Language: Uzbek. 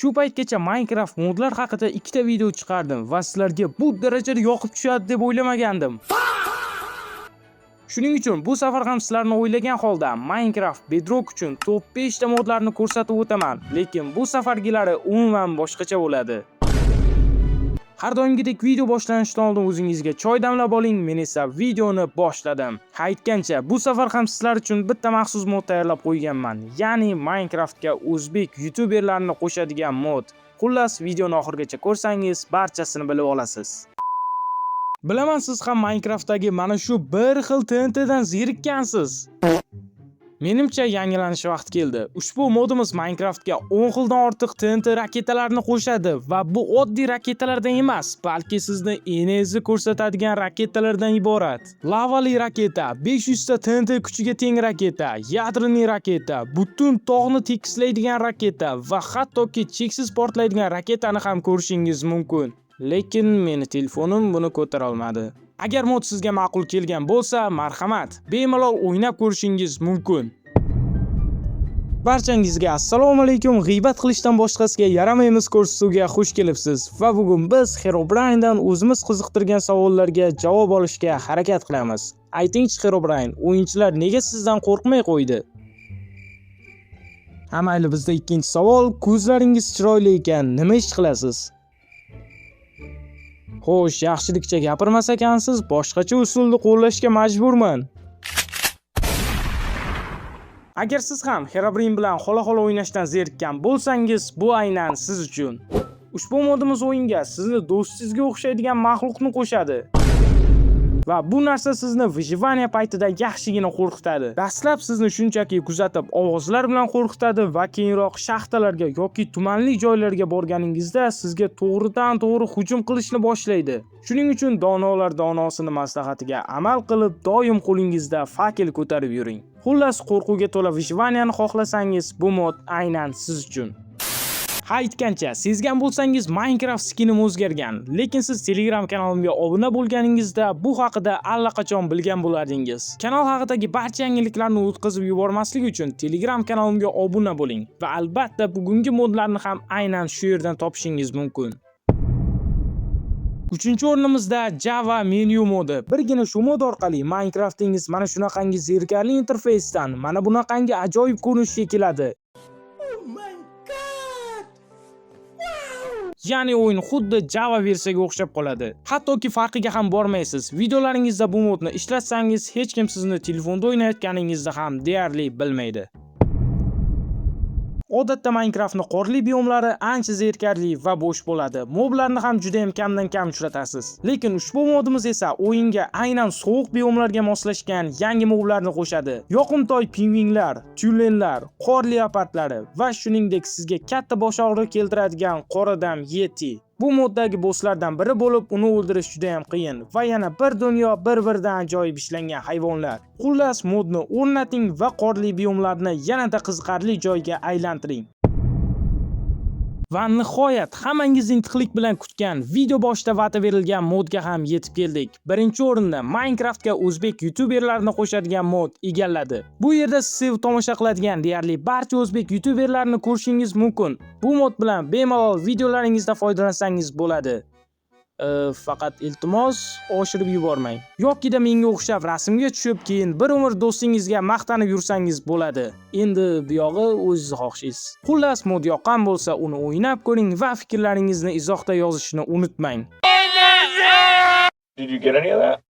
Shu paytgacha Minecraft modlar haqida ikkita video chiqardim va sizlarga bu darajada yoqib tushadi deb o'ylamagandim. Shuning uchun bu safar ham sizlarni o'ylagan holda Minecraft Bedrock uchun top 5 ta modlarni ko'rsatib o'taman, lekin bu safargilari umuman boshqacha bo'ladi. Har doimgidek video boshlanishidan oldin o'zingizga choy damlab oling, men esa videoni boshladim. Aytgancha, bu safar ham sizlar uchun bitta maxsus mod tayyorlab qo'yganman, ya'ni Minecraftga o'zbek youtuberlarini qo'shadigan mod. Xullas, videoni oxirigacha ko'rsangiz, barchasini bilib olasiz. Bilaman, siz ham Minecraftdagi mana shu bir xil TNTdan zerikkansiz. Menimcha yangilanish vaqti keldi. Ushbu modimiz Minecraftga 10 xildan ortiq TNT raketalarini qo'shadi va bu oddiy raketalardan emas, balki sizni enerji ko'rsatadigan raketalardan iborat. Lavali raketa, 500 ta TNT kuchiga teng raketa, yadroviy raketa, butun tog'ni tekislaydigan raketa va hattoki cheksiz portlaydigan raketani ham ko'rishingiz mumkin. Lekin meni telefonim buni ko'tara olmadi. Agar mod sizga ma'qul kelgan bo'lsa, marhamat, bemalol o'ynab ko'rishingiz mumkin. Barchangizga assalomu alaykum. G'iybat qilishdan boshqasiga yaramaymiz ko'rsatuviga xush kelibsiz. Va bugun biz Herobrine'dan o'zimiz qiziqtirgan savollarga javob olishga harakat qilamiz. Aytingchi Herobrine, o'yinchilar nega sizdan qo'rqmay qo'ydi? Mayli, bizda ikkinchi savol, ko'zlaringiz chiroyli ekan, nima ish qilasiz? Xo'sh, yaxshilikcha gapirmas ekansiz, boshqacha usulni qo'llashga majburman. Agar siz ham Herobrine bilan xola-xola o'ynashdan zerikkan bo'lsangiz, bu aynan siz uchun. Ushbu modimiz o'yinga sizni do'stingizga o'xshaydigan maxluqni qo'shadi. Va bu narsa sizni vyjivaniya paytida yaxshigina qo'rqitadi. Dastlab sizni shunchaki kuzatib, ovozlar bilan qo'rqitadi va keyinroq shaxtalarga yoki tumanli joylarga borganingizda sizga to'g'ridan-to'g'ri hujum qilishni boshlaydi. Shuning uchun donolar donosini maslahatiga amal qilib, doim qo'lingizda fakel ko'tarib yuring. Xullas, qo'rquvga to'la vyjvaniyani xohlasangiz, bu mod aynan siz uchun. Aytgancha, sezgan bo'lsangiz Minecraft skinim o'zgargan, lekin siz Telegram kanalimga obuna bo'lganingizda bu haqida allaqachon bilgan bo'lardingiz. Kanal haqidagi barcha yangiliklarni o'tkazib yubormaslik uchun Telegram kanalimga obuna bo'ling va albatta bugungi modlarni ham aynan shu yerdan topishingiz mumkin. 3-o'rnimizda Java menu modi. Birgina shu mod orqali Minecraftingiz mana shunaqangi zerikarli interfeysdan mana bunaqangi ajoyib ko'rinishga keladi. Ya'ni o'yin xuddi Java versiyaga o'xshab qoladi. Hattoki farqiga ham bormaysiz. Videolaringizda bu modni ishlatsangiz, hech kim sizni telefonda o'ynayotganingizda ham deyarli bilmaydi. Odatda Minecraftning qorli biomlari ancha zerikarli va bo'sh bo'ladi. Moblarni ham juda ham kamdan kam uchratasiz. Lekin ushbu modimiz esa o'yinga aynan sovuq biomlarga moslashgan yangi moblarni qo'shadi. Yoqimtoy pingvinlar, tyulenlar, qor leopardlari va shuningdek sizga katta bosh og'rig'i keltiradigan qoradam yeti. Bu moddagi bosslardan biri bo'lib, uni o'ldirish juda ham qiyin va yana bir dunyo bir-biridan ajoyib ishlangan hayvonlar. Xullas, modni o'rnating va qorli biomlarni yanada qiziqarli joyga aylantiring. Va nihoyat hammangiz intiqlik bilan kutgan video boshida va'da berilgan modga ham yetib keldik. Birinchi o'rinda Minecraftga o'zbek youtuberlarini qo'shadigan mod egalladi. Bu yerda siz sevib tomosha qiladigan deyarli barcha o'zbek youtuberlarini ko'rishingiz mumkin. Bu mod bilan bemalol videolaringizda foydalansangiz bo'ladi. Faqat iltimos oshirib yubormang. Yokida menga o'xshab rasmga tushib, keyin bir umr do'stingizga maqtanib yursangiz bo'ladi. Endi bu yog'i o'z xohishingiz. Xullas, mod yoqqan bo'lsa, uni o'ynab ko'ring va fikrlaringizni izohda yozishni unutmang. Did you get any of that?